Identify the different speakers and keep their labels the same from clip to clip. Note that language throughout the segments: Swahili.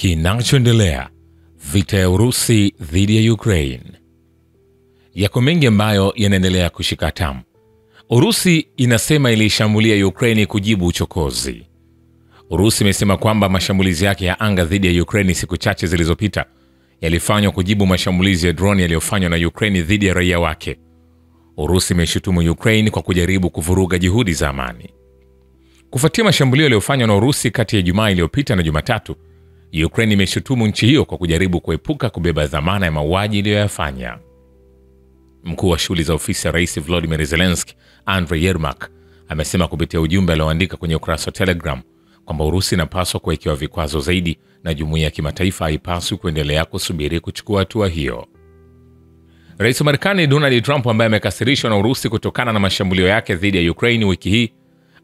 Speaker 1: Kinachoendelea, vita ya Urusi dhidi ya Ukraine. Yako mengi ambayo yanaendelea kushika tamu. Urusi inasema ilishambulia Ukraine kujibu uchokozi. Urusi imesema kwamba mashambulizi yake ya anga dhidi ya Ukraine siku chache zilizopita yalifanywa kujibu mashambulizi ya drone yaliyofanywa na Ukraine dhidi ya raia wake. Urusi imeshutumu Ukraine kwa kujaribu kuvuruga juhudi za amani. Kufuatia mashambulio yaliyofanywa na Urusi kati ya Ijumaa iliyopita na Jumatatu, Ukraine imeshutumu nchi hiyo kwa kujaribu kuepuka kubeba dhamana ya mauaji iliyoyafanya. Mkuu wa shughuli za ofisi ya Rais Volodymyr Zelensky, Andriy Yermak, amesema kupitia ujumbe alioandika kwenye ukurasa wa Telegram kwamba Urusi inapaswa kuwekewa vikwazo zaidi na jumuiya ya kimataifa haipaswi kuendelea kusubiri kuchukua hatua hiyo. Rais wa Marekani Donald Trump, ambaye amekasirishwa na Urusi kutokana na mashambulio yake dhidi ya Ukraine wiki hii,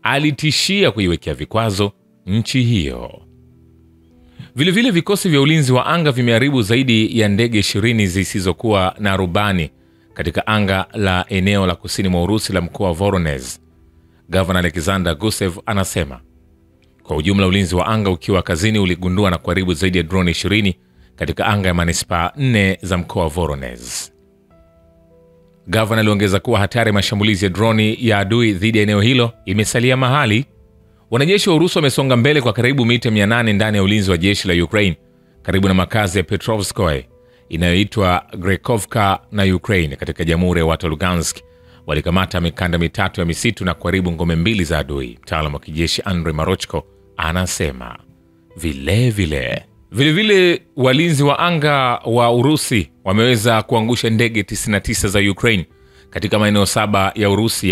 Speaker 1: alitishia kuiwekea vikwazo nchi hiyo. Vilevile vikosi vya ulinzi wa anga vimeharibu zaidi ya ndege 20 zisizokuwa na rubani katika anga la eneo la kusini mwa Urusi la mkoa wa Voronezh. Gavana Alexander Gusev anasema kwa ujumla ulinzi wa anga ukiwa kazini uligundua na kuharibu zaidi ya drone 20 katika anga ya manispaa 4 za mkoa wa Voronezh. Gavana aliongeza kuwa hatari ya mashambulizi ya droni ya adui dhidi ya eneo hilo imesalia mahali. Wanajeshi wa Urusi wamesonga mbele kwa karibu mita 800 ndani ya ulinzi wa jeshi la Ukraine karibu na makazi ya Petrovskoye inayoitwa Grekovka na Ukraine katika Jamhuri ya watu wa Lugansk. Walikamata mikanda mitatu ya misitu na kuharibu ngome 2 za adui. Mtaalamu wa kijeshi Andriy Marochko anasema vilevile walinzi wa anga wa Urusi wameweza kuangusha ndege 99 za Ukraine katika maeneo 7 ya Urusi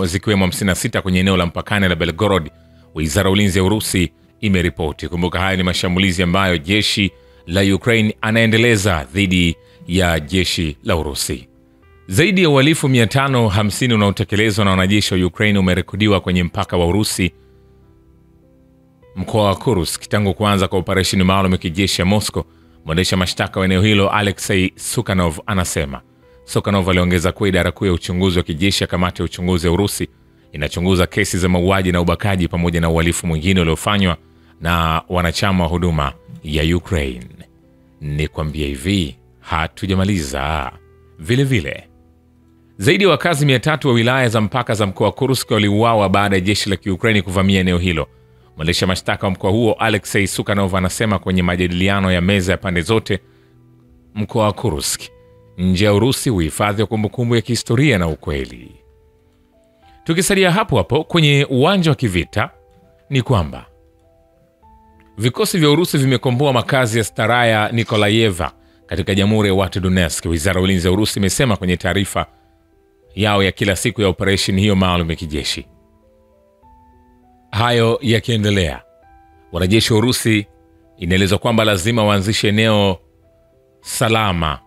Speaker 1: zikiwemo 56 kwenye eneo la mpakani la Belgorod, Wizara ya Ulinzi ya Urusi imeripoti. Kumbuka haya ni mashambulizi ambayo jeshi la Ukraine anaendeleza dhidi ya jeshi la Urusi. Zaidi ya uhalifu 550 unaotekelezwa na wanajeshi wa Ukraine umerekodiwa kwenye mpaka wa Urusi mkoa wa Kursk tangu kuanza kwa operesheni maalum ya kijeshi ya Moscow. Mwendesha mashtaka wa eneo hilo Alexei Sukhanov anasema. Sukhanov aliongeza kuwa idara kuu ya uchunguzi wa kijeshi ya kamati ya uchunguzi ya Urusi inachunguza kesi za mauaji na ubakaji pamoja na uhalifu mwingine uliofanywa na wanachama wa huduma ya Ukraine. Nikwambia hivi, hatujamaliza. Vilevile zaidi ya wakazi 300 wa wilaya za mpaka za mkoa wa Kursk waliuawa baada ya jeshi la Ukraine kuvamia eneo hilo. Mwendesha mashtaka wa mkoa huo Alexei Sukhanov anasema kwenye majadiliano ya meza ya pande zote, mkoa wa Kursk nje ya Urusi uhifadhi wa kumbukumbu ya kihistoria na ukweli. Tukisalia hapo hapo kwenye uwanja wa kivita, ni kwamba vikosi vya Urusi vimekomboa makazi ya Staraya Nikolayeva katika Jamhuri ya watu Donetsk. Wizara ya Ulinzi ya Urusi imesema kwenye taarifa yao ya kila siku ya operesheni hiyo maalum ya kijeshi. Hayo yakiendelea, wanajeshi wa Urusi inaelezwa kwamba lazima waanzishe eneo salama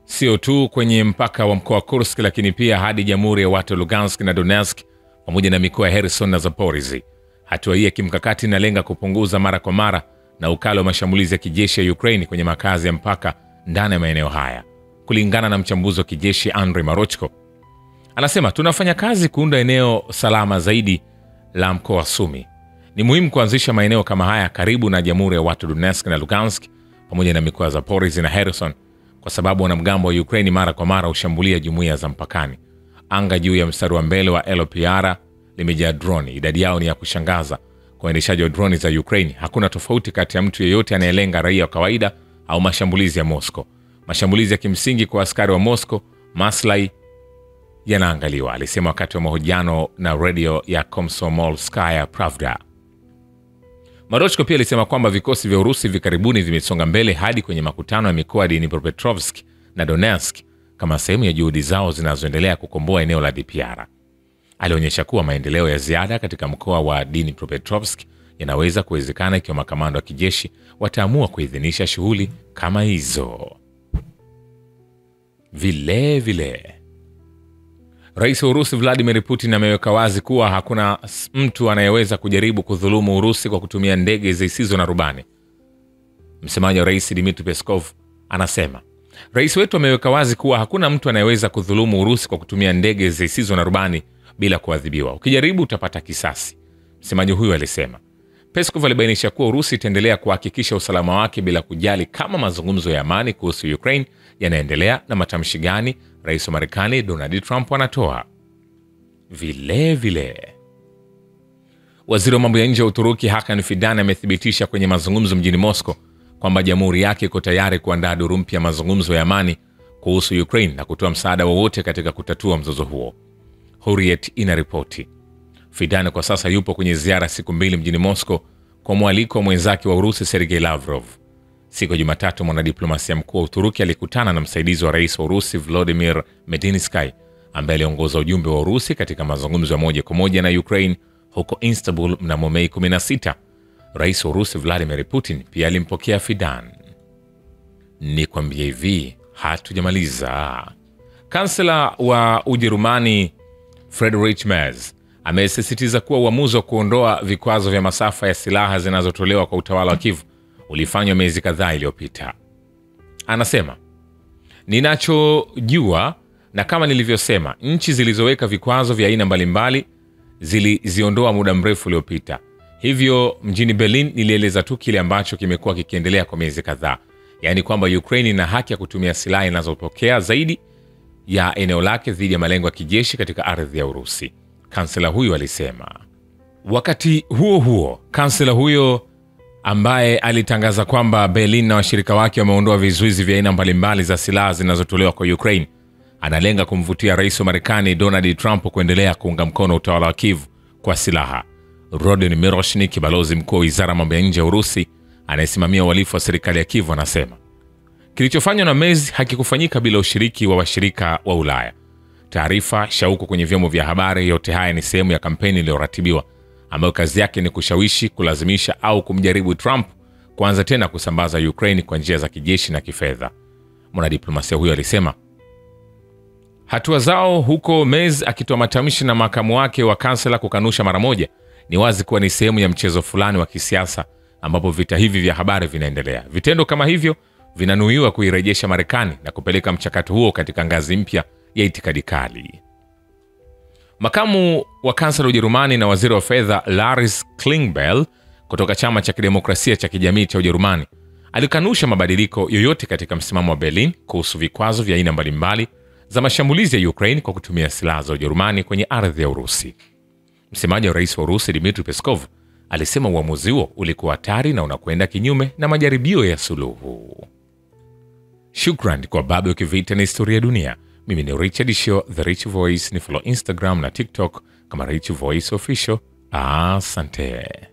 Speaker 1: sio tu kwenye mpaka wa mkoa wa Kursk, lakini pia hadi Jamhuri ya watu Lugansk na Donetsk pamoja na mikoa ya Kherson na Zaporizhzhia. Hatua hii ya kimkakati inalenga kupunguza mara kwa mara na ukali wa mashambulizi ya kijeshi ya Ukraine kwenye makazi ya mpaka ndani ya maeneo haya. Kulingana na mchambuzi wa kijeshi Andriy Marochko, anasema tunafanya kazi kuunda eneo salama zaidi la mkoa wa Sumi. Ni muhimu kuanzisha maeneo kama haya karibu na Jamhuri ya watu Donetsk na Lugansk pamoja na mikoa ya Zaporizhzhia na Kherson, kwa sababu wanamgambo wa Ukraine mara kwa mara hushambulia jumuiya za mpakani. Anga juu ya mstari wa mbele wa LPR limejaa drone. Idadi yao ni ya kushangaza. Kwa waendeshaji wa drone za Ukraine, hakuna tofauti kati ya mtu yeyote anayelenga raia wa kawaida au mashambulizi ya Moscow. Mashambulizi ya kimsingi kwa askari wa Moscow, maslahi yanaangaliwa, alisema wakati wa mahojiano na radio ya Komsomolskaya Pravda. Marochko pia alisema kwamba vikosi vya Urusi vikaribuni vimesonga mbele hadi kwenye makutano ya mikoa ya Dnipropetrovsk na Donetsk kama sehemu ya juhudi zao zinazoendelea kukomboa eneo la DPR. Alionyesha kuwa maendeleo ya ziada katika mkoa wa Dnipropetrovsk yanaweza kuwezekana ikiwa makamanda wa kijeshi wataamua kuidhinisha shughuli kama hizo. Vilevile Rais wa Urusi Vladimir Putin ameweka wazi kuwa hakuna mtu anayeweza kujaribu kudhulumu Urusi kwa kutumia ndege zisizo na rubani. Msemaji wa Rais Dmitry Peskov anasema, Rais wetu ameweka wazi kuwa hakuna mtu anayeweza kudhulumu Urusi kwa kutumia ndege zisizo na rubani bila kuadhibiwa. Ukijaribu utapata kisasi. Msemaji huyo alisema. Peskov alibainisha kuwa Urusi itaendelea kuhakikisha usalama wake bila kujali kama mazungumzo ya amani kuhusu Ukraine yanaendelea na matamshi gani rais wa Marekani Donald Trump anatoa. Vile waziri wa mambo ya nje wa Uturuki Hakan Fidan amethibitisha kwenye mazungumzo mjini Moscow kwamba jamhuri yake iko tayari kuandaa duru mpya mazungumzo ya amani kuhusu Ukraine na kutoa msaada wowote katika kutatua mzozo huo. Hurriyet inaripoti. Fidan kwa sasa yupo kwenye ziara siku 2 mjini Moscow kwa mwaliko wa mwenzake wa Urusi Sergei Lavrov. Siku ya Jumatatu, mwanadiplomasia mkuu wa Uturuki alikutana na msaidizi wa rais wa Urusi Volodymyr Medinsky ambaye aliongoza ujumbe wa Urusi katika mazungumzo ya moja kwa moja na Ukraine huko Istanbul mnamo Mei 16. Rais wa Urusi Vladimir Putin pia alimpokea Fidan. Nikwambie hivi, hatujamaliza. Kansela wa Ujerumani Friedrich Merz amesisitiza kuwa uamuzi wa kuondoa vikwazo vya masafa ya silaha zinazotolewa kwa utawala wa Kiev ulifanywa miezi kadhaa iliyopita. Anasema, ninachojua na kama nilivyosema, nchi zilizoweka vikwazo vya aina mbalimbali ziliziondoa muda mrefu uliopita. Hivyo mjini Berlin nilieleza tu kile ambacho kimekuwa kikiendelea kwa miezi kadhaa, yaani kwamba Ukraine ina haki ya kutumia silaha inazopokea zaidi ya eneo lake dhidi ya malengo ya kijeshi katika ardhi ya Urusi, kansela huyo alisema. Wakati huo huo, kansela huyo ambaye alitangaza kwamba Berlin na washirika wake wameondoa vizuizi vya aina mbalimbali za silaha zinazotolewa kwa Ukraine, analenga kumvutia rais wa Marekani Donald Trump kuendelea kuunga mkono utawala wa Kiev kwa silaha. Rodin Miroshnik, balozi mkuu wa wizara ya mambo ya nje ya Urusi anayesimamia uhalifu wa serikali ya Kiev, anasema kilichofanywa na Merz hakikufanyika bila ushiriki wa washirika wa Ulaya. Taarifa, shauku kwenye vyombo vya habari, yote haya ni sehemu ya kampeni iliyoratibiwa ambayo kazi yake ni kushawishi, kulazimisha au kumjaribu Trump kuanza tena kusambaza Ukraine kwa njia za kijeshi na kifedha. Mwanadiplomasia huyo alisema hatua zao, huko Merz akitoa matamshi na makamu wake wa kansela kukanusha mara moja, ni wazi kuwa ni sehemu ya mchezo fulani wa kisiasa ambapo vita hivi vya habari vinaendelea. Vitendo kama hivyo vinanuiwa kuirejesha Marekani na kupeleka mchakato huo katika ngazi mpya ya itikadi kali. Makamu wa kansela wa Ujerumani na waziri wa fedha Lars Klingbeil kutoka chama cha kidemokrasia cha kijamii cha Ujerumani alikanusha mabadiliko yoyote katika msimamo wa Berlin kuhusu vikwazo vya aina mbalimbali za mashambulizi ya Ukraine kwa kutumia silaha za Ujerumani kwenye ardhi ya Urusi. Msemaji wa rais wa Urusi Dmitry Peskov alisema uamuzi huo ulikuwa hatari na unakwenda kinyume na majaribio ya suluhu. Shukrani kwa Babu ya Kivita na Historia ya Dunia. Mimi ni Richard Shaw, The Rich Voice. Ni follow Instagram na TikTok kama Rich Voice Official. Asante.